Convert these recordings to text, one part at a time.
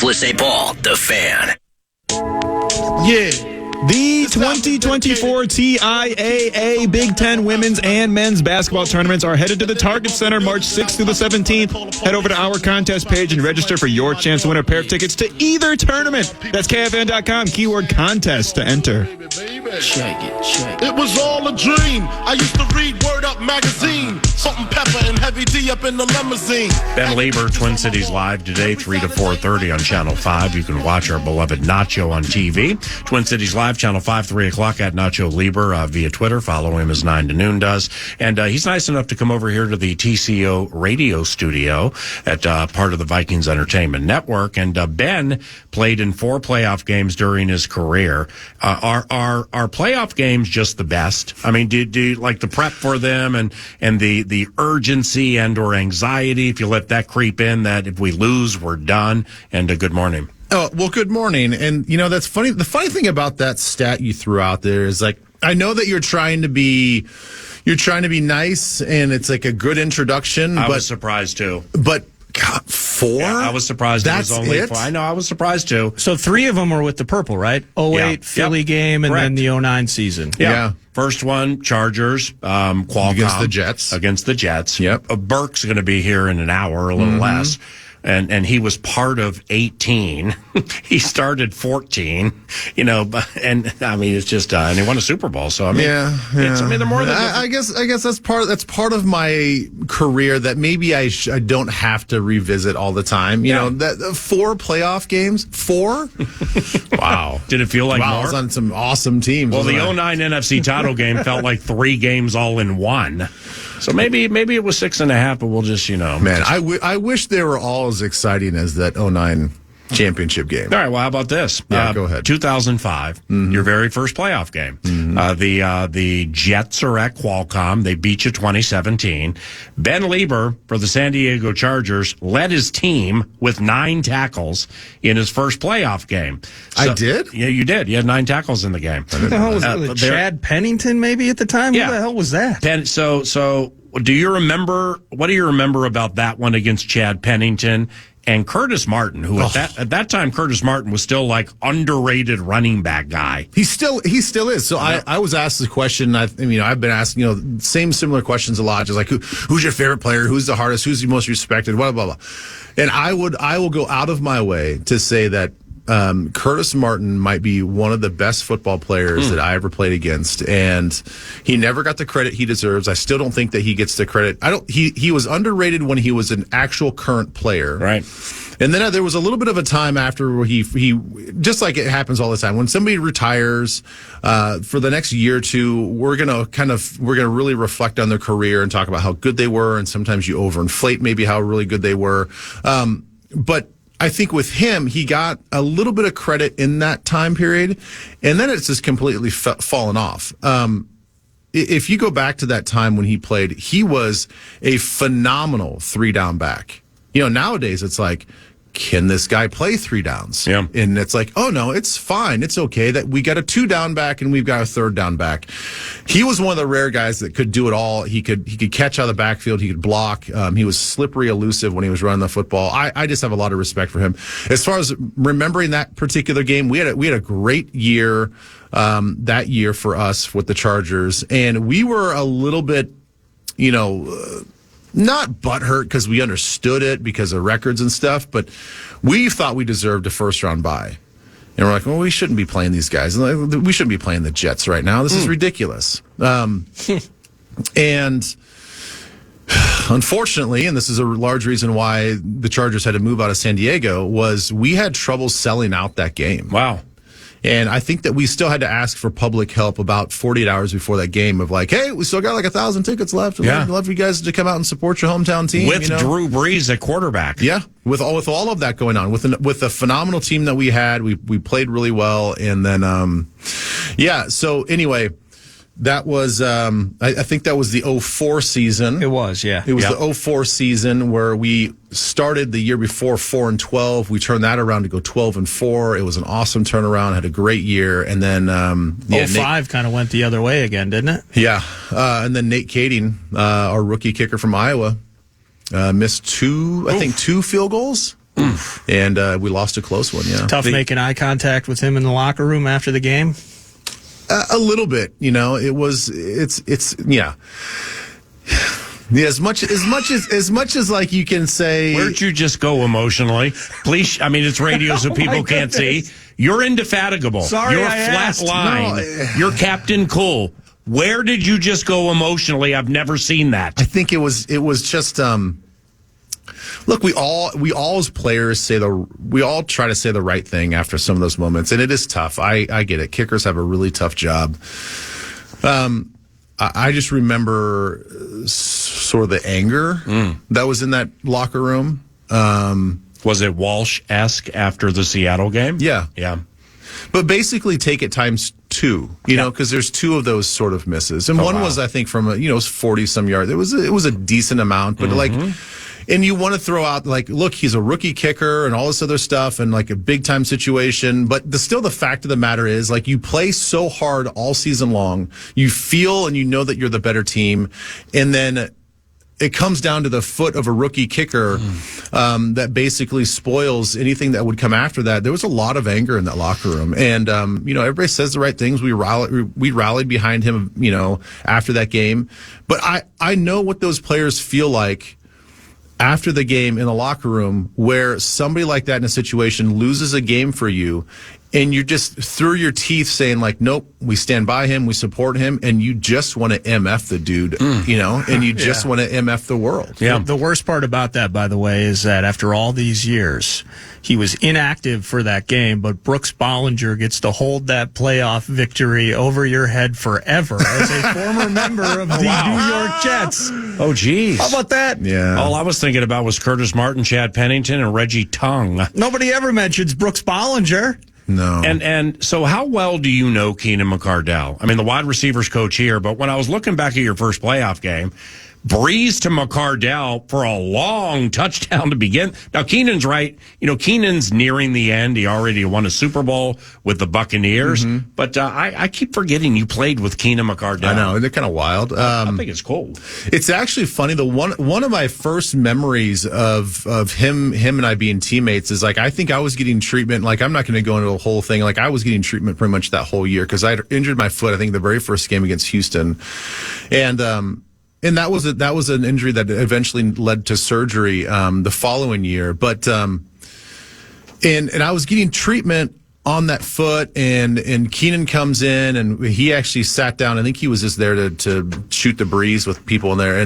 Minneapolis-St. Paul, The Fan. Yeah. The 2024 TIAA Big Ten women's and men's basketball tournaments are headed to the Target Center March 6th through the 17th. Head over to our contest page and register for your chance to win a pair of tickets to either tournament. That's KFAN.com, keyword contest to enter. Check it. It was all a dream. I used to read Word Up magazine. Salt and pepper and Heavy D up in the limousine. Ben Leber, Twin Cities Live today, 3 to 4:30 on Channel 5. You can watch our beloved Nacho on TV. Twin Cities Live, Channel 5, 3 o'clock at Nacho Leber via Twitter. Follow him as 9 to noon does. And he's nice enough to come over here to the TCO radio studio at part of the Vikings Entertainment Network. And Ben played in 4 playoff games during his career. Are playoff games just the best? I mean, do you like the prep for them and the urgency and or anxiety if you let that creep in that if we lose, we're done? And good morning. Oh, well, good morning. And, you know, that's funny. The funny thing about that stat you threw out there is, like, I know that you're trying to be nice and it's like a good introduction. I was surprised too. But God, 4? Yeah, I was surprised. That's it was only it? 4. I know, I was surprised too. So 3 of them were with the purple, right? 08 Philly game and then the 09 season. Yeah. First one, Chargers, Qualcomm. Against the Jets. Yep. Burke's going to be here in an hour, a little less. And he was part of 18. He started 14, you know, and I mean, it's just, and he won a Super Bowl. So, I mean, It's, I mean, they're more than, I guess that's part of my career that maybe I don't have to revisit all the time. You know, that 4 playoff games, 4. Wow. Did it feel like more? I was on some awesome teams. Well, the 09 NFC title game felt like 3 games all in one. So maybe it was 6.5, but we'll just, you know. Man, I wish they were all as exciting as that 09 championship game. All right, well, how about this? Yeah, go ahead. 2005, your very first playoff game. The Jets are at Qualcomm. They beat you 2017. Ben Leber for the San Diego Chargers led his team with 9 tackles in his first playoff game. So, I did? Yeah, you did. You had 9 tackles in the game. Who the hell was that? Chad Pennington maybe at the time? Yeah. Who the hell was that? So do you remember, what do you remember about that one against Chad Pennington? And Curtis Martin, who at that time, Curtis Martin was still like underrated running back guy. He still is. So I was asked the question. I've been asked, similar questions a lot. Just like who's your favorite player? Who's the hardest? Who's the most respected? Blah blah blah. And I will go out of my way to say that Curtis Martin might be one of the best football players that I ever played against, and he never got the credit he deserves. I still don't think that he gets the credit. He was underrated when he was an actual current player, right? And then there was a little bit of a time after where he just like it happens all the time when somebody retires for the next year or two, we're gonna really reflect on their career and talk about how good they were, and sometimes you overinflate maybe how really good they were, but I think with him, he got a little bit of credit in that time period, and then it's just completely fallen off. If you go back to that time when he played, he was a phenomenal 3-down back. You know, nowadays it's like, can this guy play 3 downs? Yeah. And it's like, oh no, it's fine. It's okay that we got a 2-down back and we've got a 3rd-down back. He was one of the rare guys that could do it all. He could catch out of the backfield. He could block. He was slippery, elusive when he was running the football. I just have a lot of respect for him. As far as remembering that particular game, we had a great year that year for us with the Chargers, and we were a little bit, not butthurt because we understood it because of records and stuff, but we thought we deserved a 1st-round bye. And we're like, well, we shouldn't be playing these guys. We shouldn't be playing the Jets right now. This is ridiculous. And unfortunately, and this is a large reason why the Chargers had to move out of San Diego, was we had trouble selling out that game. Wow. And I think that we still had to ask for public help about 48 hours before that game of like, hey, we still got like 1,000 tickets left. We'd love for you guys to come out and support your hometown team. With Drew Brees at quarterback. Yeah, with all of that going on, with the phenomenal team that we had, we played really well. And then, so anyway, that was, I think that was the 04 season. It was, yeah. It was the 04 season where we started the year before 4-12. We turned that around to go 12-4. It was an awesome turnaround. Had a great year. And then, 05 kind of went the other way again, didn't it? Yeah. And then Nate Kading, our rookie kicker from Iowa, missed 2 field goals. And we lost a close one, yeah. Tough making eye contact with him in the locker room after the game? A little bit, yeah. Yeah, as much as like you can say. Where'd you just go emotionally? Please, I mean, it's radio, so people can't see. You're indefatigable. Sorry, you're a I flat asked. line. No, You're Captain Cool. Where did you just go emotionally? I've never seen that. I think it was just. Look, we all as players we all try to say the right thing after some of those moments, and it is tough. I get it. Kickers have a really tough job. I just remember sort of the anger that was in that locker room. Was it Walsh-esque after the Seattle game? Yeah. Yeah. But basically take it times 2, you know, because there's 2 of those sort of misses. And one was, I think, from, 40-some yards. It was a decent amount, but and you want to throw out, look, he's a rookie kicker and all this other stuff and, a big-time situation. But still the fact of the matter is, you play so hard all season long. You feel and you know that you're the better team. And then it comes down to the foot of a rookie kicker that basically spoils anything that would come after that. There was a lot of anger in that locker room. And, everybody says the right things. We rallied behind him, after that game. But I know what those players feel like after the game in the locker room, where somebody like that in a situation loses a game for you, and you're just through your teeth saying, nope, we stand by him, we support him, and you just want to MF the dude, and you just want to MF the world. Yeah. The worst part about that, by the way, is that after all these years, he was inactive for that game, but Brooks Bollinger gets to hold that playoff victory over your head forever as a former member of the New York Jets. Oh, geez. How about that? Yeah. All I was thinking about was Curtis Martin, Chad Pennington, and Reggie Tongue. Nobody ever mentions Brooks Bollinger. No. And so how well do you know Keenan McCardell? I mean, the wide receivers coach here, but when I was looking back at your first playoff game, breeze to McCardell for a long touchdown to begin. Now, Keenan's right. Keenan's nearing the end. He already won a Super Bowl with the Buccaneers. But I keep forgetting you played with Keenan McCardell. I know. They're kind of wild. I think it's cool. It's actually funny. One of my first memories of him and I being teammates is I think I was getting treatment. I'm not going to go into the whole thing. I was getting treatment pretty much that whole year because I injured my foot, I think, the very first game against Houston. And that was an injury that eventually led to surgery the following year. But and I was getting treatment on that foot, and Keenan comes in, and he actually sat down. I think he was just there to shoot the breeze with people in there,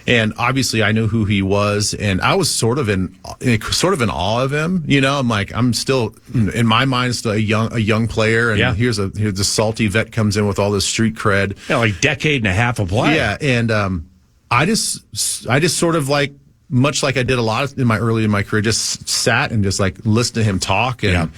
and obviously I knew who he was, and I was sort of in awe of him. I'm still in my mind still a young player, and here's the salty vet comes in with all this street cred. Yeah, decade and a half of play. Yeah, and I just sort of much like I did a lot in my career, just sat and just listened to him talk and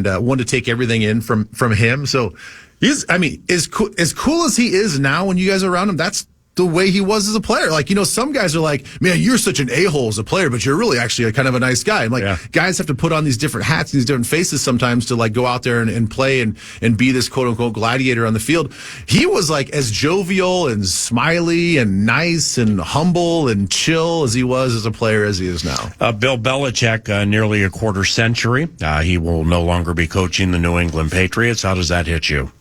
wanted to take everything in from him. So as cool as he is now when you guys are around him, that's the way he was as a player. Some guys are man, you're such an a-hole as a player, but you're really actually a kind of a nice guy. Guys have to put on these different hats, these different faces sometimes to go out there and play and be this quote unquote gladiator on the field. He was as jovial and smiley and nice and humble and chill as he was as a player as he is now. Bill Belichick, nearly a quarter century. He will no longer be coaching the New England Patriots. How does that hit you?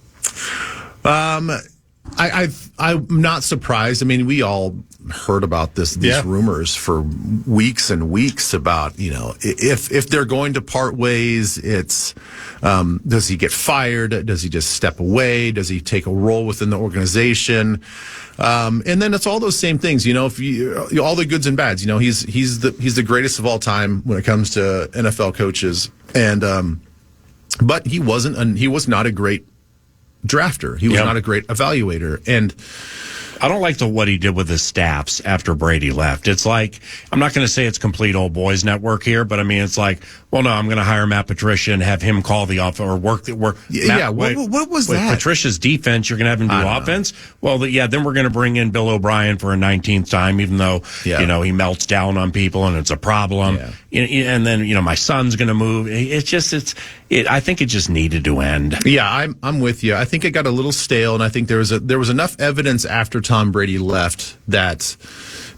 I'm not surprised. I mean, we all heard about these rumors for weeks and weeks about, if they're going to part ways, it's, does he get fired? Does he just step away? Does he take a role within the organization? And then it's all those same things, if all the goods and bads, he's the greatest of all time when it comes to NFL coaches. And, but he was not a great drafter. He was not a great evaluator. And I don't like what he did with his staffs after Brady left. It's I'm not going to say it's complete old boys network here, but I mean, it's well, no, I'm going to hire Matt Patricia and have him call the offense or work. What was that? Patricia's defense, you're going to have him do offense. Well, then we're going to bring in Bill O'Brien for a 19th time, even though, he melts down on people and it's a problem. Yeah. And then, my son's going to move. I think it just needed to end. Yeah, I'm with you. I think it got a little stale, and I think there was enough evidence after Tom Brady left that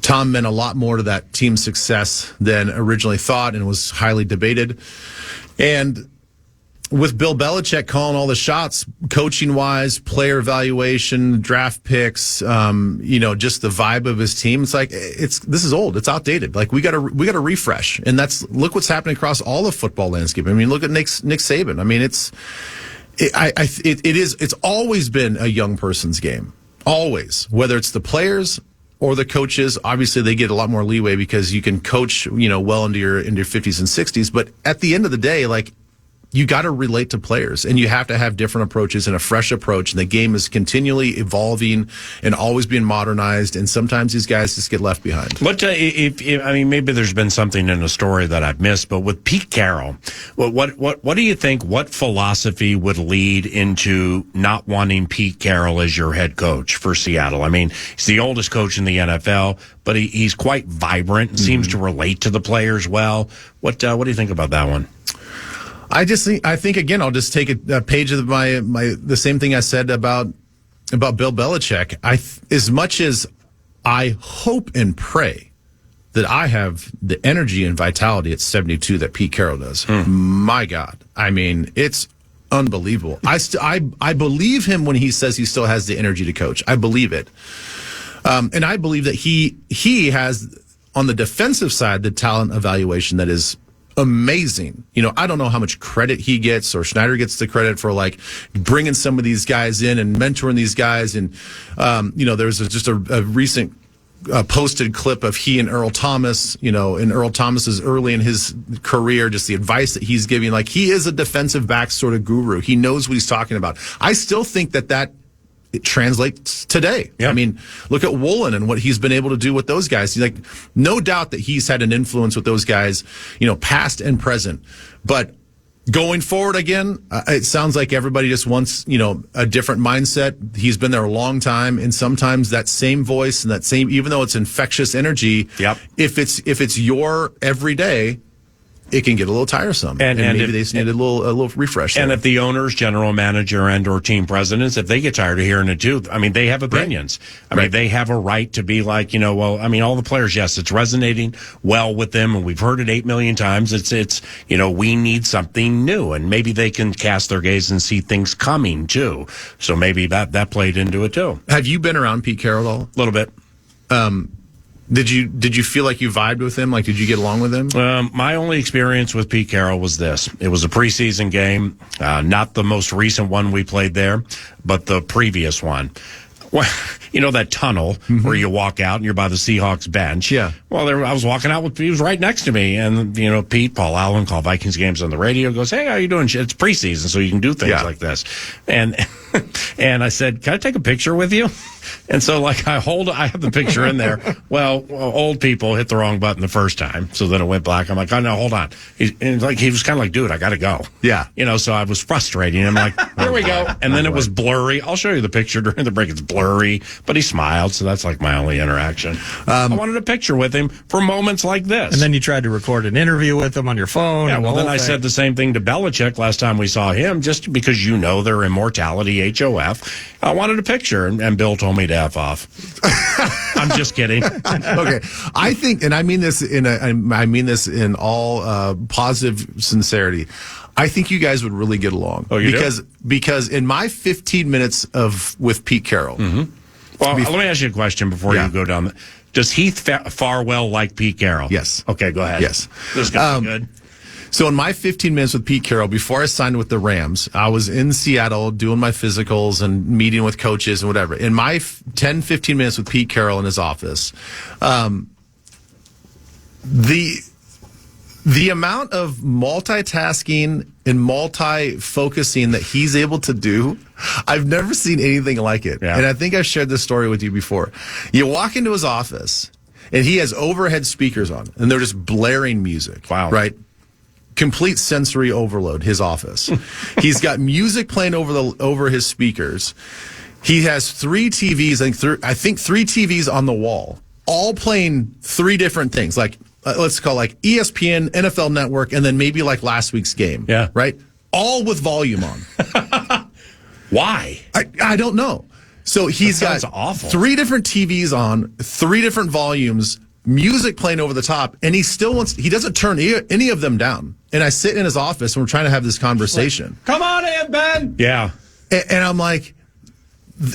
Tom meant a lot more to that team's success than originally thought and was highly debated. And with Bill Belichick calling all the shots, coaching-wise, player evaluation, draft picks, just the vibe of his team, it's like this is old, it's outdated. Like we got to refresh, and look what's happening across all the football landscape. I mean, look at Nick Saban. I mean, it's always been a young person's game, always. Whether it's the players or the coaches, obviously they get a lot more leeway because you can coach, well into your 50s and 60s. But at the end of the day, like, you got to relate to players, and you have to have different approaches and a fresh approach. And the game is continually evolving and always being modernized. And sometimes these guys just get left behind. What maybe there's been something in the story that I've missed, but with Pete Carroll, what do you think? What philosophy would lead into not wanting Pete Carroll as your head coach for Seattle? I mean, he's the oldest coach in the NFL, but he's quite vibrant and seems to relate to the players well. What do you think about that one? I think again, I'll just take a page of the same thing I said about Bill Belichick. As much as I hope and pray that I have the energy and vitality at 72 that Pete Carroll does. My God, I mean, it's unbelievable. I believe him when he says he still has the energy to coach. I believe it, and I believe that he has on the defensive side the talent evaluation that is amazing. I don't know how much credit he gets or Schneider gets the credit for like bringing some of these guys in and mentoring these guys. And, there's just a recent posted clip of he and Earl Thomas, and Earl Thomas is early in his career, just the advice that he's giving. Like, he is a defensive back sort of guru. He knows what he's talking about. I still think that it translates today. Yep. I mean, look at Woolen and what he's been able to do with those guys. Like, no doubt that he's had an influence with those guys, past and present. But going forward again, it sounds like everybody just wants, a different mindset. He's been there a long time, and sometimes that same voice and that same, even though it's infectious energy, if it's your everyday, it can get a little tiresome, and maybe they just need a little refresh. And if the owners, general manager, and or team presidents, if they get tired of hearing it too, I mean, they have opinions. Right. I mean, they have a right to be like, all the players, yes, it's resonating well with them, and we've heard it 8 million times. It's we need something new, and maybe they can cast their gaze and see things coming too. So maybe that played into it too. Have you been around Pete Carroll at all? A little bit. Did you feel like you vibed with him? Like, did you get along with him? My only experience with Pete Carroll was this. It was a preseason game, not the most recent one we played there, but the previous one. Well, that tunnel where you walk out and you're by the Seahawks bench. Yeah. Well, I was walking out he was right next to me. And, Paul Allen called Vikings games on the radio, goes, "Hey, how you doing? It's preseason, so you can do things like this." And I said, "Can I take a picture with you?" And so, I have the picture in there. Well, old people hit the wrong button the first time, so then it went black. I'm like, "Oh, no, hold on." He was kind of like, "Dude, I got to go." Yeah. So I was frustrating. I'm like, "Here we go." And then it was blurry. I'll show you the picture during the break. It's blurry, but he smiled, so that's like my only interaction. I wanted a picture with him for moments like this. And then you tried to record an interview with him on your phone. Yeah, well, then I said the same thing to Belichick last time we saw him, just because their immortality, HOF. I wanted a picture, and Bill told me to F off. I'm just kidding. Okay, I think, and I mean this in all positive sincerity, I think you guys would really get along. Oh, you because in my 15 minutes with Pete Carroll. Well, let me ask you a question before you go down. Does Heath Farwell like Pete Carroll? Yes. Okay, go ahead. Yes. This is going to be good. So in my 15 minutes with Pete Carroll, before I signed with the Rams, I was in Seattle doing my physicals and meeting with coaches and whatever. In my 10, 15 minutes with Pete Carroll in his office, the amount of multitasking and multi-focusing that he's able to do, I've never seen anything like it. Yeah. And I think I've shared this story with you before. You walk into his office, and he has overhead speakers on, and they're just blaring music. Wow. Right? Complete sensory overload, his office. He's got music playing over his speakers. He has 3 TVs, I think 3 TVs on the wall, all playing 3 different things, like let's call ESPN, NFL Network, and then maybe last week's game. Yeah. Right? All with volume on. Why? I don't know. So he's That got sounds awful. 3 different TVs on, 3 different volumes, music playing over the top, and he doesn't turn any of them down. And I sit in his office and we're trying to have this conversation. Come on in, Ben. Yeah. And I'm like,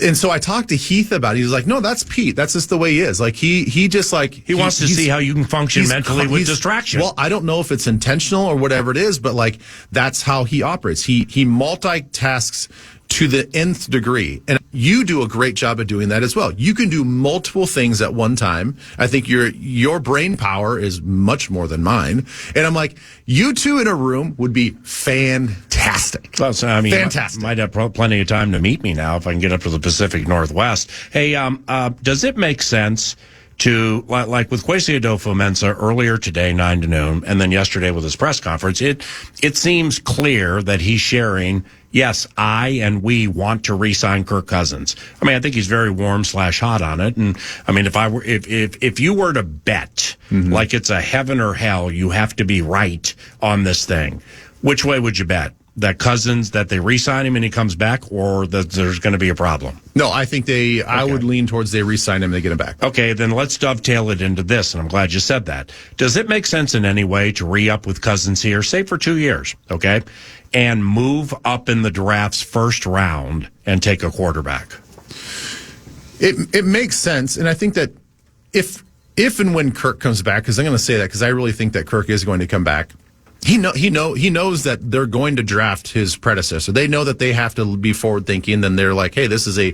and so I talked to Heath about it. He was like, no, that's Pete. That's just the way he is. Like he just like He wants to see how you can function mentally with distraction. Well, I don't know if it's intentional or whatever it is, but like that's how he operates. He multitasks to the nth degree. And you do a great job of doing that as well. You can do multiple things at one time. I think your brain power is much more than mine. And I'm like, you two in a room would be fantastic. Well, so, I mean, fantastic. Might have plenty of time to meet me now if I can get up to the Pacific Northwest. Hey, does it make sense to, like with Kwesi Adolfo-Mensah earlier today, 9 to noon, and then yesterday with his press conference, it seems clear that he's sharing, yes, I and we want to re-sign Kirk Cousins. I mean, I think he's very warm/hot on it. And I mean, if you were to bet, like it's a heaven or hell, you have to be right on this thing, which way would you bet? That Cousins, that they re-sign him and he comes back, or that there's going to be a problem? No, I think I would lean towards they re-sign him and they get him back. Okay, then let's dovetail it into this, and I'm glad you said that. Does it make sense in any way to re-up with Cousins here, say for 2 years, okay, and move up in the draft's first round and take a quarterback? It makes sense, and I think that if and when Kirk comes back, because I'm going to say that because I really think that Kirk is going to come back. He knows that they're going to draft his predecessor. They know that they have to be forward thinking. Then they're like, hey, this is a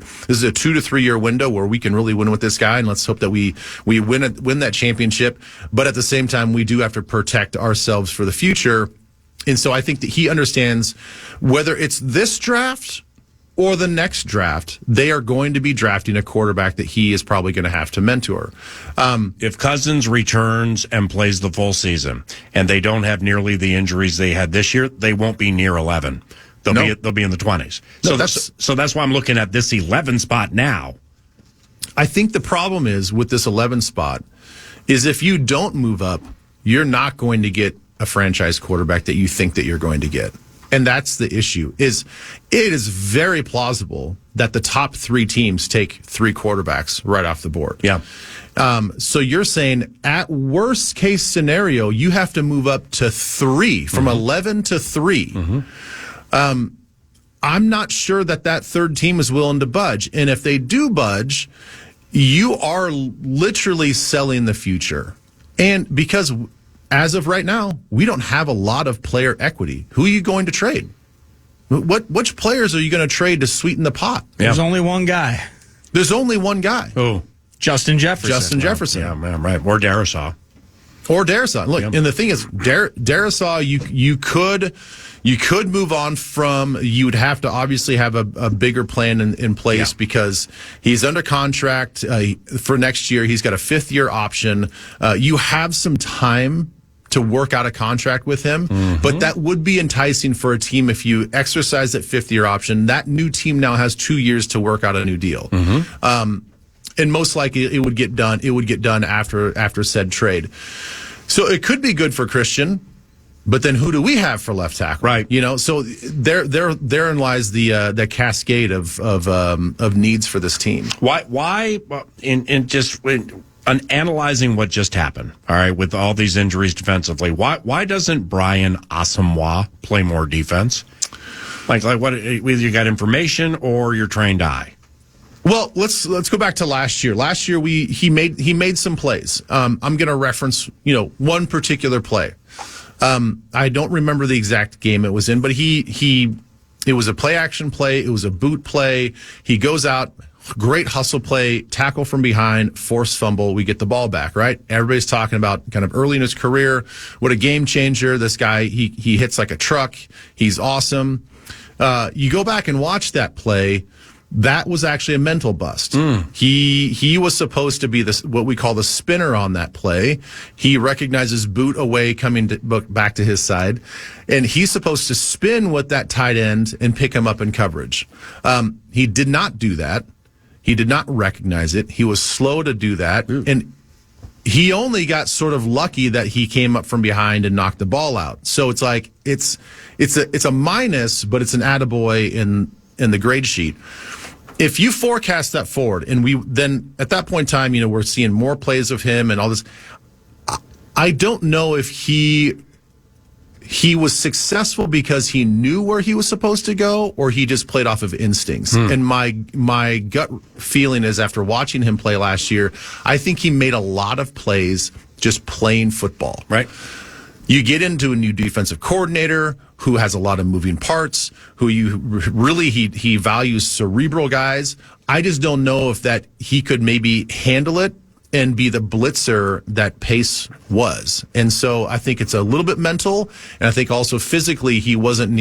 2 to 3 year window where we can really win with this guy, and let's hope that we win that championship. But at the same time, we do have to protect ourselves for the future. And so I think that he understands whether it's this draft or the next draft, they are going to be drafting a quarterback that he is probably going to have to mentor. If Cousins returns and plays the full season, and they don't have nearly the injuries they had this year, they won't be near 11. They'll be in the 20s. So that's why I'm looking at this 11 spot now. I think the problem is with this 11 spot is if you don't move up, you're not going to get a franchise quarterback that you think that you're going to get. And that's the issue. It is very plausible that the top 3 teams take 3 quarterbacks right off the board. Yeah. So you're saying at worst case scenario, you have to move up to 3 from 11 to 3. I'm not sure that third team is willing to budge. And if they do budge, you are literally selling the future. And because as of right now, we don't have a lot of player equity. Who are you going to trade? Which players are you going to trade to sweeten the pot? There's only one guy. There's only one guy. Who? Justin Jefferson. Yeah, man, right. Or Darisaw. Look, and the thing is, Darisaw, you could move on from. You would have to obviously have a bigger plan in place because he's under contract for next year. He's got a 5th-year option. You have some time to work out a contract with him, but that would be enticing for a team if you exercise that 5th-year option. That new team now has 2 years to work out a new deal. And most likely it would get done. It would get done after said trade. So it could be good for Christian, but then who do we have for left tackle? Right. So therein lies the cascade of needs for this team. Why analyzing what just happened, all right, with all these injuries defensively, why doesn't Brian Asamoah play more defense? Like what? Either you got information or your trained eye. Well, let's go back to last year. Last year he made some plays. I'm going to reference one particular play. I don't remember the exact game it was in, but it was a play action play. It was a boot play. He goes out, great hustle play, tackle from behind, forced fumble. We get the ball back, right? Everybody's talking about kind of early in his career. What a game changer. This guy, he hits like a truck. He's awesome. You go back and watch that play. That was actually a mental bust. He was supposed to be what we call the spinner on that play. He recognizes boot away coming back to his side, and he's supposed to spin with that tight end and pick him up in coverage. He did not do that. He did not recognize it. He was slow to do that, and he only got sort of lucky that he came up from behind and knocked the ball out. So it's like it's a minus, but it's an attaboy in the grade sheet. if you forecast that forward, and then at that point in time, we're seeing more plays of him and all this. I don't know if he was successful because he knew where he was supposed to go, or he just played off of instincts. And my gut feeling is, after watching him play last year, I think he made a lot of plays just playing football. Right. You get into a new defensive coordinator who has a lot of moving parts, who he values cerebral guys. I just don't know if that he could maybe handle it and be the blitzer that Pace was. And so I think it's a little bit mental, and I think also physically he wasn't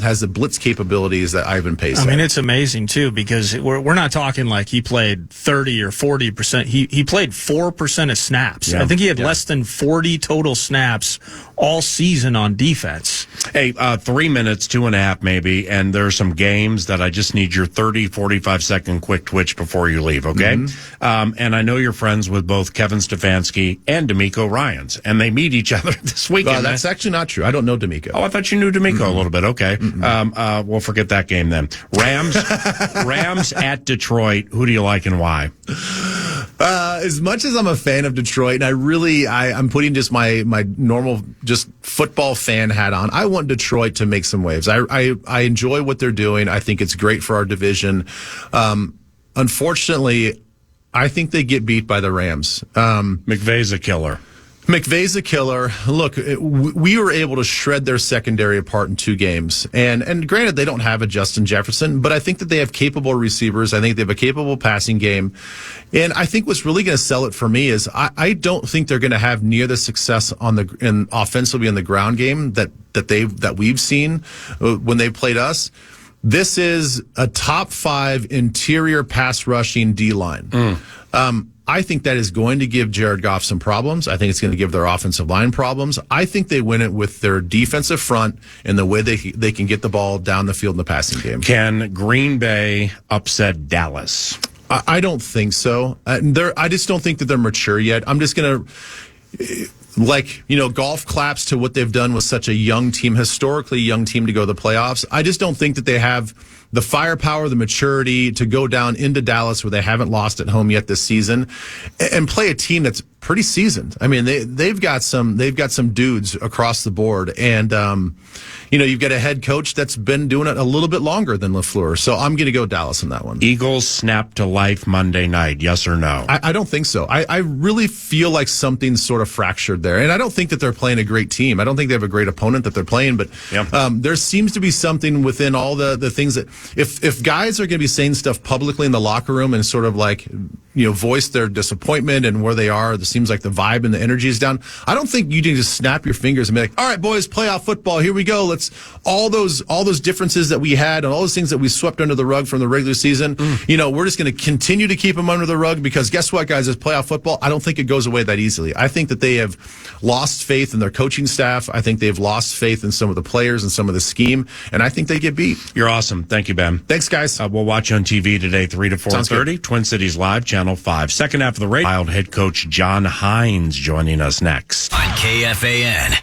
has the blitz capabilities that Ivan Pace had. I mean, it's amazing, too, because we're not talking like he played 30 or 40%. He played 4% of snaps. Yeah. I think he had less than 40 total snaps all season on defense. Hey, 3 minutes, 2.5 maybe, and there are some games that I just need your 30, 45-second quick twitch before you leave, okay? And I know you're friends with both Kevin Stefanski and D'Amico Ryans, and they meet each other this weekend. That's actually not true. I don't know D'Amico. Oh, I thought you knew D'Amico a little bit. Okay. We'll forget that game then. Rams at Detroit. Who do you like and why? As much as I'm a fan of Detroit, and I'm putting just my normal just football fan hat on, I want Detroit to make some waves. I enjoy what they're doing. I think it's great for our division. Unfortunately, I think they get beat by the Rams. McVay's a killer. McVay's a killer. Look, we were able to shred their secondary apart in 2 games. And granted, they don't have a Justin Jefferson, but I think that they have capable receivers. I think they have a capable passing game. And I think what's really going to sell it for me is I don't think they're going to have near the success offensively in the ground game that we've seen when they played us. This is a top 5 interior pass rushing D-line. I think that is going to give Jared Goff some problems. I think it's going to give their offensive line problems. I think they win it with their defensive front and the way they can get the ball down the field in the passing game. Can Green Bay upset Dallas? I don't think so. I just don't think that they're mature yet. I'm just going to, golf claps to what they've done with such a young team, historically young team, to go to the playoffs. I just don't think that they have the firepower, the maturity to go down into Dallas, where they haven't lost at home yet this season, and play a team that's pretty seasoned. I mean, they've got some dudes across the board, and you've got a head coach that's been doing it a little bit longer than LaFleur. So I'm going to go Dallas in that one. Eagles snap to life Monday night, yes or no? I don't think so. I really feel like something's sort of fractured there, and I don't think that they're playing a great team. I don't think they have a great opponent that they're playing, but there seems to be something within all the things that if guys are going to be saying stuff publicly in the locker room and sort of voice their disappointment and where they are, it seems like the vibe and the energy is down. I don't think you can just snap your fingers and be like, all right, boys, playoff football, here we go. Let's all those differences that we had and all those things that we swept under the rug from the regular season. We're just going to continue to keep them under the rug, because guess what, guys, it's playoff football. I don't think it goes away that easily. I think that they have lost faith in their coaching staff. I think they've lost faith in some of the players and some of the scheme, and I think they get beat. You're awesome. Thank you, Ben. Thanks, guys. We'll watch you on TV today, 3 to 4:30. Twin Cities Live, Channel 5. Second half of the radio, Wild head coach John Hynes joining us next. On KFAN.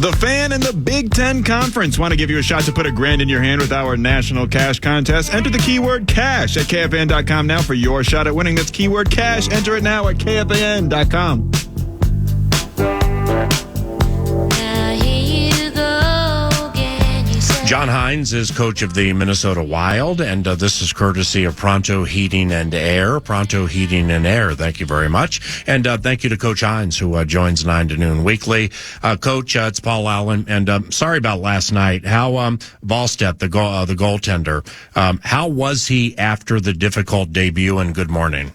The Fan and the Big Ten Conference want to give you a shot to put $1,000 in your hand with our national cash contest. Enter the keyword cash at KFAN.com now for your shot at winning. That's keyword cash. Enter it now at KFAN.com. John Hynes is coach of the Minnesota Wild, and this is courtesy of Pronto Heating and Air. Pronto Heating and Air, thank you very much. And thank you to Coach Hynes, who joins 9 to noon weekly. Coach, it's Paul Allen, and sorry about last night. How Volstead, the goaltender, how was he after the difficult debut, and good morning?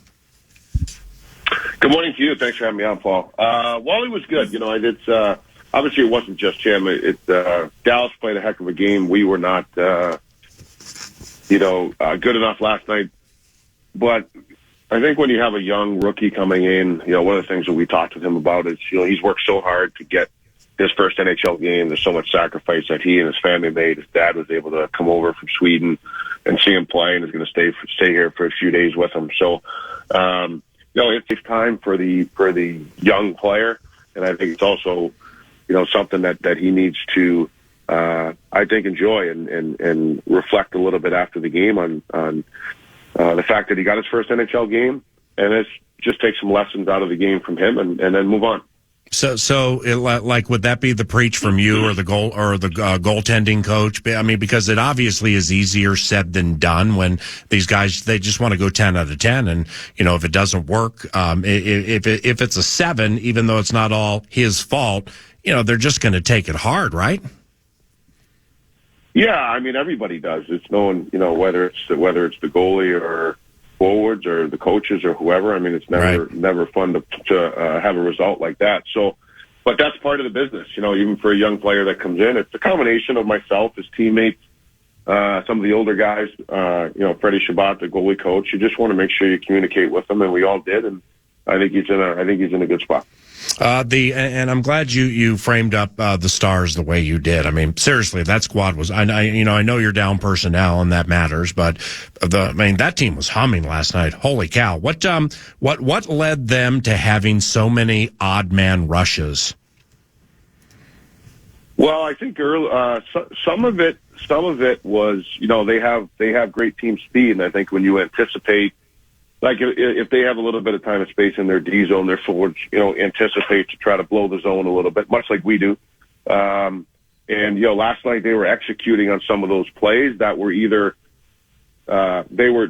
Good morning to you. Thanks for having me on, Paul. Well, he was good. It's obviously it wasn't just him. Dallas played a heck of a game. We were not, good enough last night. But I think when you have a young rookie coming in, one of the things that we talked with him about is, he's worked so hard to get his first NHL game. There's so much sacrifice that he and his family made. His dad was able to come over from Sweden and see him play, and is going to stay here for a few days with him. So, it takes time for the young player, and I think it's also something that he needs to I think, enjoy and reflect a little bit after the game on the fact that he got his first NHL game, and just take some lessons out of the game from him and then move on. Like, would that be the preach from you or the goaltending coach? I mean, because it obviously is easier said than done when these guys, they just want to go 10 out of 10. And, if it doesn't work, if it's a 7, even though it's not all his fault, they're just going to take it hard, right? Yeah. I mean, everybody does. It's knowing, whether it's the goalie or forwards or the coaches or whoever. I mean, it's never fun to have a result like that. So, but that's part of the business, even for a young player that comes in. It's a combination of myself, his teammates, some of the older guys, Freddie Shabbat, the goalie coach. You just want to make sure you communicate with them, and we all did. And I think he's in a good spot. And I'm glad you framed up the Stars the way you did. I mean, seriously, that squad was. I know you're down personnel and that matters, but that team was humming last night. Holy cow! What led them to having so many odd man rushes? Well, I think some of it was they have great team speed, and I think when you anticipate. Like if they have a little bit of time and space in their D zone, their forwards, anticipate to try to blow the zone a little bit, much like we do. And last night they were executing on some of those plays that were either they were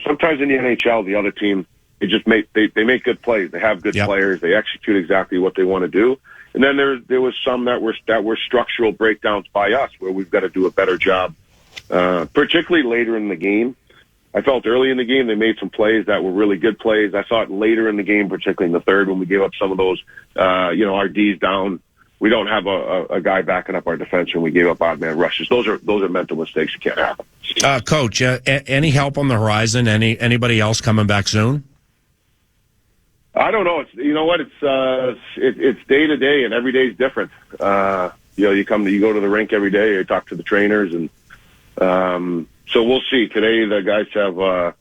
sometimes in the NHL the other team they make good plays, they have good players, they execute exactly what they want to do. And then there was some that were structural breakdowns by us where we've got to do a better job, particularly later in the game. I felt early in the game they made some plays that were really good plays. I thought later in the game, particularly in the third, when we gave up some of those, our D's down. We don't have a guy backing up our defense when we gave up odd man rushes. Those are mental mistakes you can't have. Coach, any help on the horizon? Anybody else coming back soon? I don't know. It's day to day, and every day is different. You go to the rink every day. You talk to the trainers and. So we'll see. Today the guys have a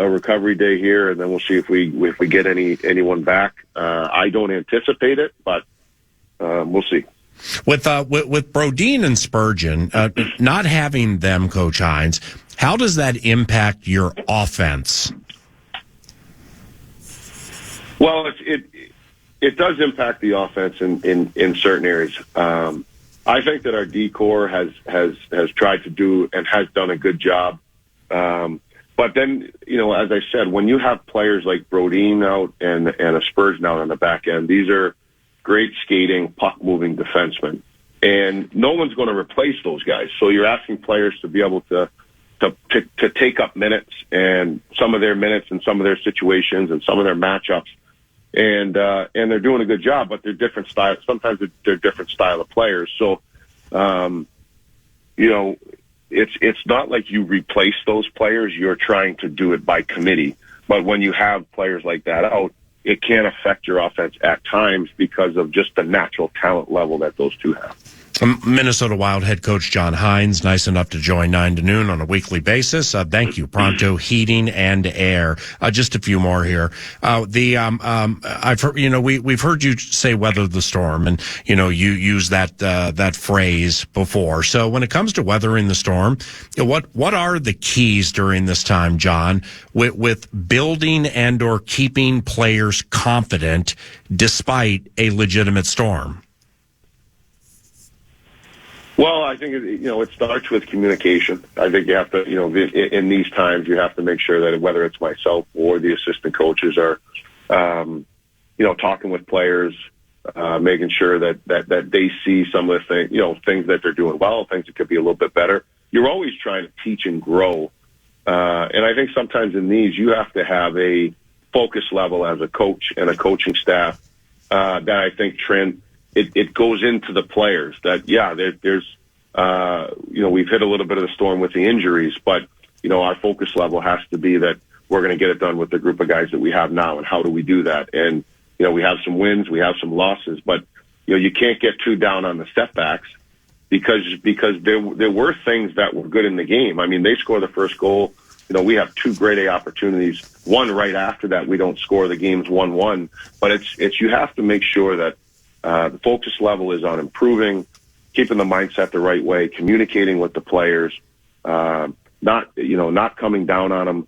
recovery day here, and then we'll see if we get anyone back. I don't anticipate it, but we'll see. With Brodin and Spurgeon not having them, Coach Hynes, how does that impact your offense? Well, it does impact the offense in certain areas. I think that our D core has tried to do and has done a good job. But then, as I said, when you have players like Brodin out and a Spurgeon out on the back end, these are great skating, puck-moving defensemen. And no one's going to replace those guys. So you're asking players to be able to take up minutes and some of their minutes and some of their situations and some of their matchups. And they're doing a good job, but they're different style. Sometimes they're different style of players. So, it's not like you replace those players. You're trying to do it by committee. But when you have players like that out, it can affect your offense at times because of just the natural talent level that those two have. Minnesota Wild head coach John Hynes, nice enough to join 9 to noon on a weekly basis. Thank you. Pronto Heating and Air. Just a few more here. I've heard, we've heard you say weather the storm, and you use that phrase before. So when it comes to weathering the storm, what are the keys during this time, John, with building and or keeping players confident despite a legitimate storm? Well, I think it starts with communication. I think you have to, in these times, you have to make sure that whether it's myself or the assistant coaches are, talking with players, making sure that they see some of the things that they're doing well, things that could be a little bit better. You're always trying to teach and grow, and I think sometimes in these you have to have a focus level as a coach and a coaching staff that I think It goes into the players that, there's, we've hit a little bit of the storm with the injuries, but, our focus level has to be that we're going to get it done with the group of guys that we have now. And how do we do that? And, we have some wins, we have some losses, but, you can't get too down on the setbacks because there were things that were good in the game. I mean, they score the first goal. We have 2 grade A opportunities. One right after that, we don't score. The game's 1-1, but you have to make sure that, the focus level is on improving, keeping the mindset the right way, communicating with the players, not coming down on them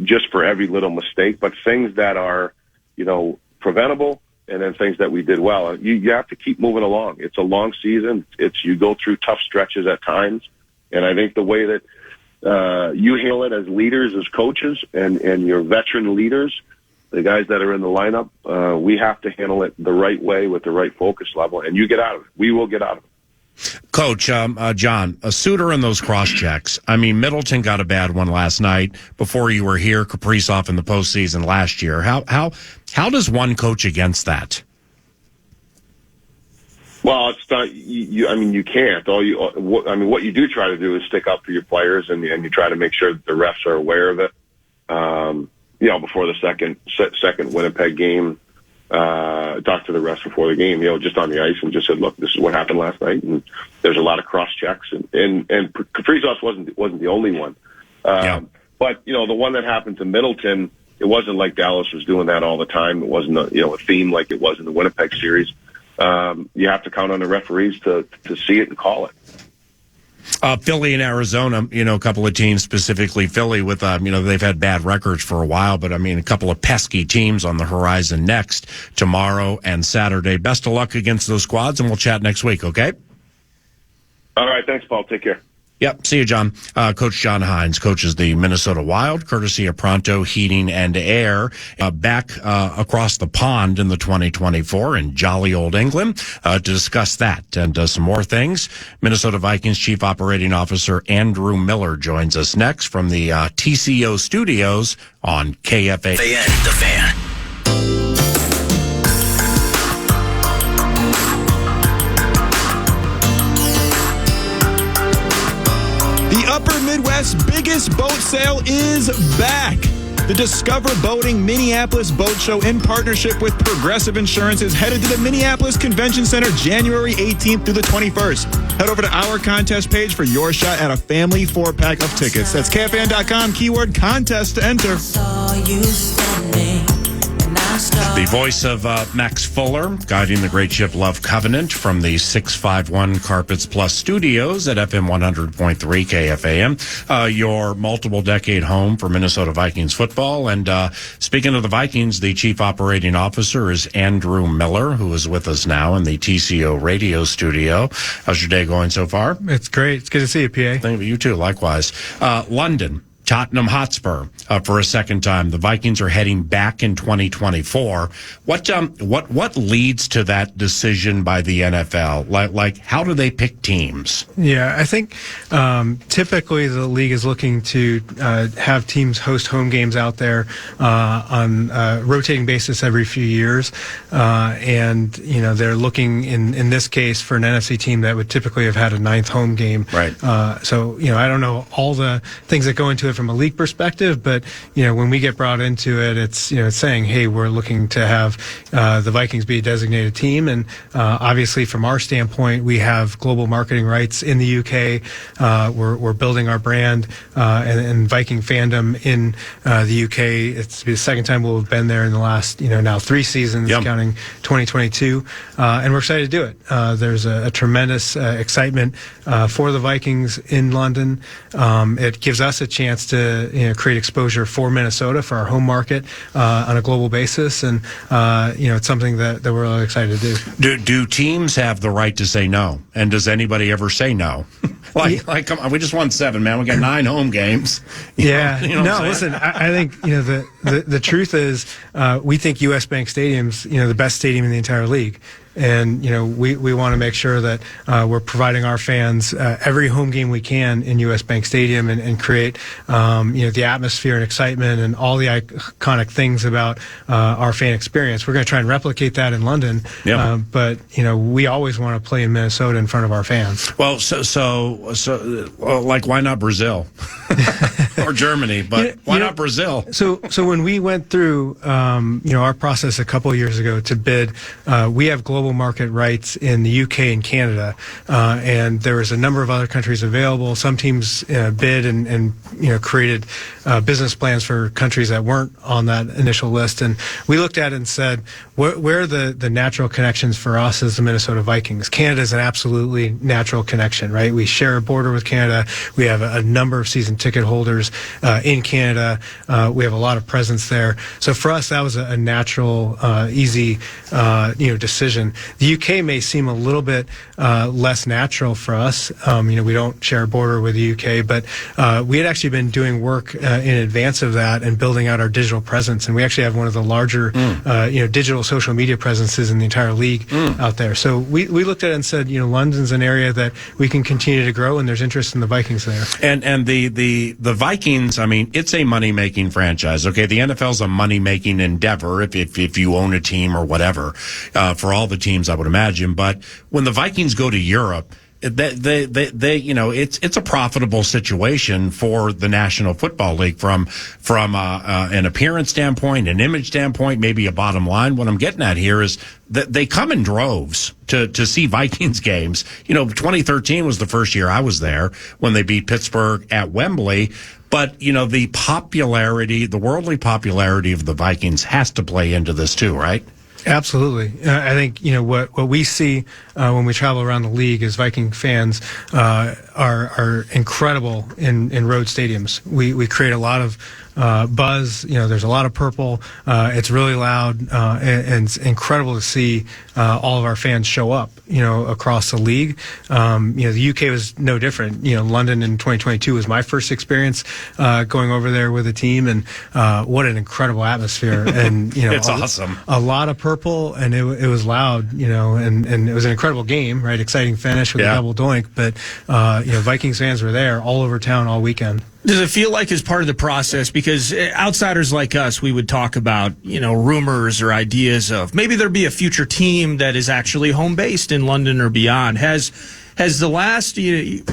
just for every little mistake, but things that are, preventable, and then things that we did well. You have to keep moving along. It's a long season. You go through tough stretches at times, and I think the way that you handle it as leaders, as coaches, and your veteran leaders, the guys that are in the lineup, we have to handle it the right way with the right focus level, and you get out of it. We will get out of it. Coach, John, a Suter in those cross checks. I mean, Middleton got a bad one last night. Before you were here, Kaprizov in the postseason last year. How does one coach against that? Well, it's not. You can't. What you do try to do is stick up for your players, and you try to make sure that the refs are aware of it. Before the second Winnipeg game. Talked to the refs before the game, just on the ice, and just said, "Look, this is what happened last night." And there's a lot of cross checks, and Kaprizov wasn't the only one. But the one that happened to Middleton, it wasn't like Dallas was doing that all the time. It wasn't a theme like it was in the Winnipeg series. You have to count on the referees to see it and call it. Philly and Arizona, a couple of teams, specifically Philly, with, they've had bad records for a while, but a couple of pesky teams on the horizon next, tomorrow and Saturday. Best of luck against those squads, and we'll chat next week, okay? All right. Thanks, Paul. Take care. Yep. See you, John. Coach John Hynes coaches the Minnesota Wild, courtesy of Pronto Heating and Air, back across the pond in the 2024 in jolly old England to discuss that and some more things. Minnesota Vikings Chief Operating Officer Andrew Miller joins us next from the TCO studios on KFAN. The Fan. The Upper Midwest's biggest boat sale is back. The Discover Boating Minneapolis Boat Show, in partnership with Progressive Insurance, is headed to the Minneapolis Convention Center January 18th through the 21st. Head over to our contest page for your shot at a family 4-pack of tickets. That's KFAN.com, keyword contest to enter. The voice of Max Fuller, guiding the great ship Love Covenant from the 651 Carpets Plus studios at FM 100.3 KFAN, your multiple decade home for Minnesota Vikings football. And speaking of the Vikings, the chief operating officer is Andrew Miller, who is with us now in the TCO radio studio. How's your day going so far? It's great. It's good to see you, PA. Thank you, too. Likewise. London. Tottenham Hotspur for a second time. The Vikings are heading back in 2024. What leads to that decision by the NFL? Like how do they pick teams? Yeah, I think typically the league is looking to have teams host home games out there on a rotating basis every few years, and they're looking in this case for an NFC team that would typically have had a 9th home game. Right. So I don't know all the things that go into it from a league perspective, but when we get brought into it, it's saying, hey, we're looking to have the Vikings be a designated team, and obviously from our standpoint, we have global marketing rights in the UK. We're building our brand and Viking fandom in the UK. It's the second time we'll have been there in the last now 3 seasons, counting 2022, and we're excited to do it. There's a tremendous excitement for the Vikings in London. It gives us a chance to create exposure for Minnesota, for our home market on a global basis, and it's something that we're really excited to do. Do teams have the right to say no? And does anybody ever say no? Come on, we just won 7, man. We got 9 home games. Yeah. Listen, I think the truth is we think U.S. Bank Stadium's the best stadium in the entire league. And, we want to make sure that we're providing our fans every home game we can in U.S. Bank Stadium and create, the atmosphere and excitement and all the iconic things about our fan experience. We're going to try and replicate that in London. But, we always want to play in Minnesota in front of our fans. Well, why not Brazil or Germany? But why not Brazil? So when we went through, our process a couple of years ago to bid, we have global global market rights in the UK and Canada, and there was a number of other countries available. Some teams bid and created business plans for countries that weren't on that initial list, and we looked at it and said, where are the natural connections for us as the Minnesota Vikings? Canada is an absolutely natural connection, right? We share a border with Canada. We have a number of season ticket holders in Canada. We have a lot of presence there. So for us, that was a natural, easy, decision. The UK may seem a little bit less natural for us. We don't share a border with the UK, but we had actually been doing work in advance of that and building out our digital presence. And we actually have one of the larger, digital social media presences in the entire league out there. So we looked at it and said, London's an area that we can continue to grow, and there's interest in the Vikings there. And the Vikings, I mean, it's a money-making franchise, okay? The NFL's a money-making endeavor if you own a team or whatever, for all the teams, I would imagine. But when the Vikings go to Europe, it's a profitable situation for the National Football League from an appearance standpoint, an image standpoint, maybe a bottom line. What I'm getting at here is that they come in droves to see Vikings games. 2013 was the first year I was there when they beat Pittsburgh at Wembley. But, the popularity, the worldly popularity of the Vikings has to play into this too, right? Absolutely. I think, what we see when we travel around the league is Viking fans are incredible in road stadiums. We create a lot of buzz. There's a lot of purple. It's really loud, and it's incredible to see all of our fans show up, across the league. The UK was no different. London in 2022 was my first experience going over there with a team, and what an incredible atmosphere. And it's awesome. A lot of purple, and it was loud. And it was an incredible game, right? Exciting finish with a double doink. But Vikings fans were there all over town all weekend. Does it feel like as part of the process? Because outsiders like us, we would talk about, rumors or ideas of maybe there'd be a future team that is actually home based in London or beyond. Has the last the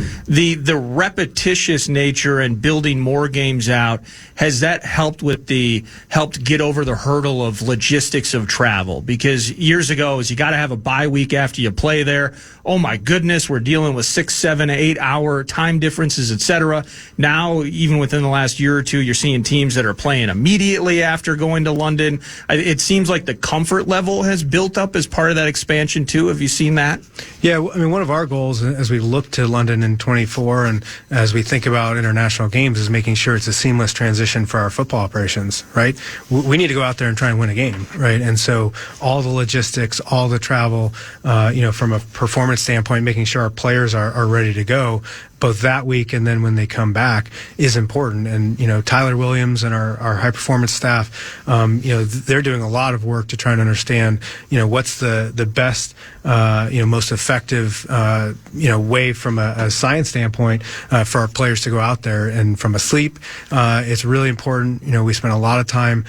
repetitious nature and building more games out, has that helped get over the hurdle of logistics of travel? Because years ago, you got to have a bye week after you play there. Oh my goodness, we're dealing with 6, 7, 8 hour time differences, etc. Now, even within the last year or two, you're seeing teams that are playing immediately after going to London. It seems like the comfort level has built up as part of that expansion too. Have you seen that? Yeah, one of our goals as we look to London in 24 and as we think about international games is making sure it's a seamless transition for our football operations, right? We need to go out there and try and win a game, right? And so all the logistics, all the travel, from a performance standpoint, making sure our players are ready to go both that week and then when they come back is important. And, Tyler Williams and our high performance staff, they're doing a lot of work to try and understand, what's the best, most effective, way from a science standpoint for our players to go out there. And from a sleep, it's really important. We spent a lot of time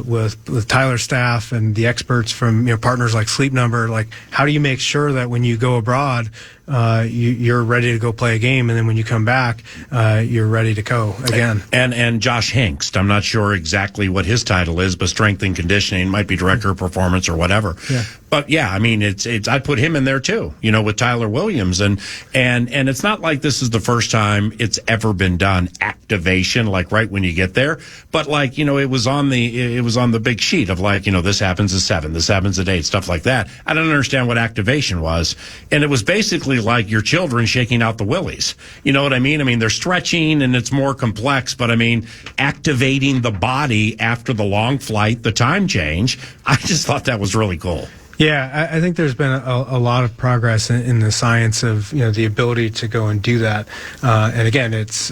with Tyler's staff and the experts from partners like Sleep Number. Like, how do you make sure that when you go abroad, you're ready to go play a game, and then when you come back, you're ready to go again. And Josh Hinkst, I'm not sure exactly what his title is, but strength and conditioning, might be director of performance or whatever. Yeah. But yeah, I mean, it's I'd put him in there too, with Tyler Williams, and it's not like this is the first time it's ever been done, activation, like right when you get there, but like, it was on the big sheet of like, this happens at 7, this happens at 8, stuff like that. I don't understand what activation was, and it was basically like your children shaking out the willies. You know what I mean? I mean, they're stretching and it's more complex, but I mean, activating the body after the long flight, the time change, I just thought that was really cool. Yeah, I think there's been a lot of progress in the science of the ability to go and do that. And again, it's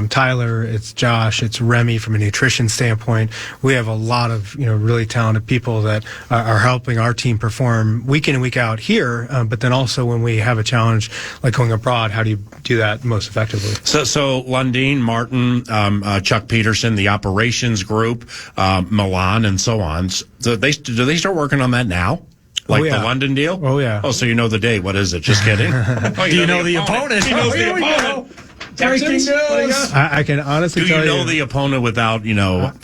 Tyler, it's Josh, it's Remy from a nutrition standpoint. We have a lot of really talented people that are helping our team perform week in and week out here. But then also when we have a challenge like going abroad, how do you do that most effectively? So Lundeen, Martin, Chuck Peterson, the operations group, Milan, and so on. Do they start working on that now? Like the London deal? Oh, yeah. Oh, so you know the date. What is it? Just kidding. Do you know the opponent? He knows the opponent. Breaking news. I can honestly Do tell you know the opponent without,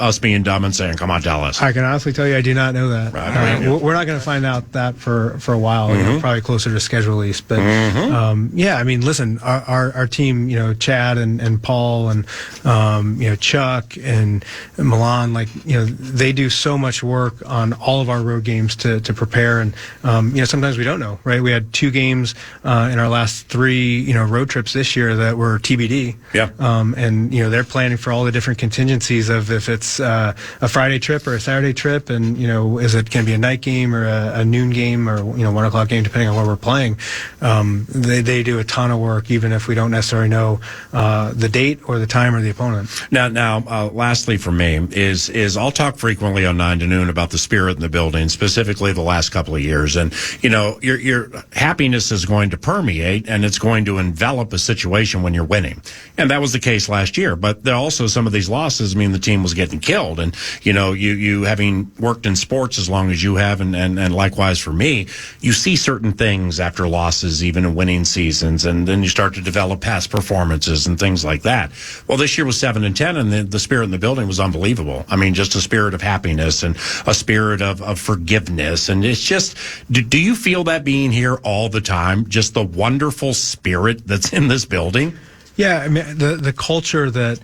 us being dumb and saying, come on, tell us? I can honestly tell you I do not know that. We're not going to find out that for a while, probably closer to schedule release. But listen, our team, Chad and Paul and Chuck and Milan, they do so much work on all of our road games to prepare. And sometimes we don't know, right? We had 2 games in our last 3 road trips this year that were TBD. Yeah. And they're planning for all the different contingencies of if it's a Friday trip or a Saturday trip, and is it going to be a night game or a noon game or 1 o'clock game, depending on where we're playing. They do a ton of work, even if we don't necessarily know the date or the time or the opponent. Now, lastly for me is I'll talk frequently on 9 to Noon about the spirit in the building, specifically the last couple of years, and your happiness is going to permeate and it's going to envelop a situation when you're winning, and that was the case last year. But there also some of these losses mean the team was getting killed, and you having worked in sports as long as you have, and likewise for me, you see certain things after losses, even in winning seasons, and then you start to develop past performances and things like that. Well, this year was 7-10, and the spirit in the building was unbelievable. I mean, just a spirit of happiness and a spirit of forgiveness, and it's just, do you feel that being here all the time? Just the wonderful spirit that's in this building? Yeah, I mean, the culture that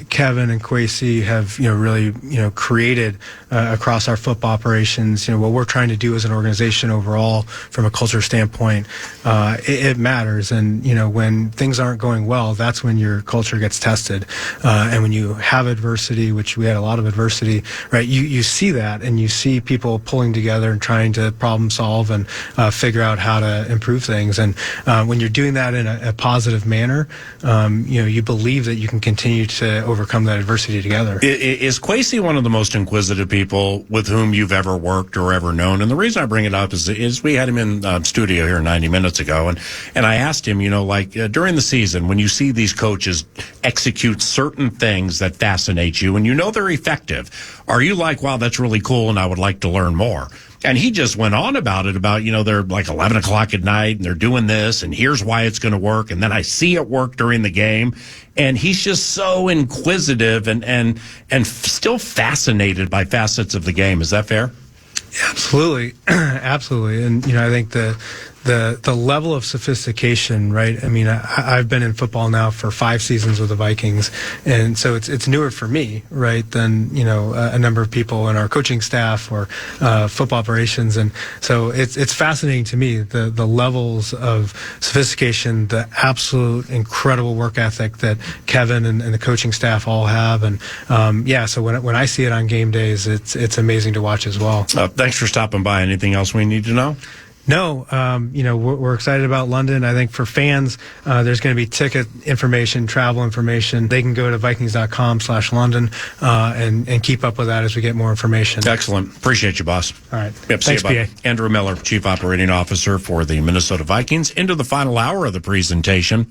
Kevin and Kwesi have really created across our football operations. What we're trying to do as an organization overall from a culture standpoint, it matters. And when things aren't going well, that's when your culture gets tested. And when you have adversity, which we had a lot of adversity, right? You see that, and you see people pulling together and trying to problem solve and figure out how to improve things. And when you're doing that in a positive manner, you believe that you can continue to overcome that adversity together. Is Kwesi one of the most inquisitive people with whom you've ever worked or ever known? And the reason I bring it up is we had him in studio here 90 minutes ago, and I asked him, during the season, when you see these coaches execute certain things that fascinate you and they're effective, are you like, wow, that's really cool and I would like to learn more? And he just went on about it, they're like 11 o'clock at night and they're doing this and here's why it's going to work. And then I see it work during the game. And he's just so inquisitive and still fascinated by facets of the game. Is that fair? Absolutely. Absolutely. And, I think the level of sophistication, right? I mean, I've been in football now for 5 seasons with the Vikings, and so it's newer for me, right, than a number of people in our coaching staff or football operations, and so it's fascinating to me the levels of sophistication, the absolute incredible work ethic that Kevin and the coaching staff all have, and so when I see it on game days, it's amazing to watch as well. Thanks for stopping by. Anything else we need to know? No, we're excited about London. I think for fans, there's going to be ticket information, travel information. They can go to Vikings.com/London and keep up with that as we get more information. Excellent. Appreciate you, boss. All right. Yep, Thanks, see you, PA. Andrew Miller, Chief Operating Officer for the Minnesota Vikings. Into the final hour of the presentation.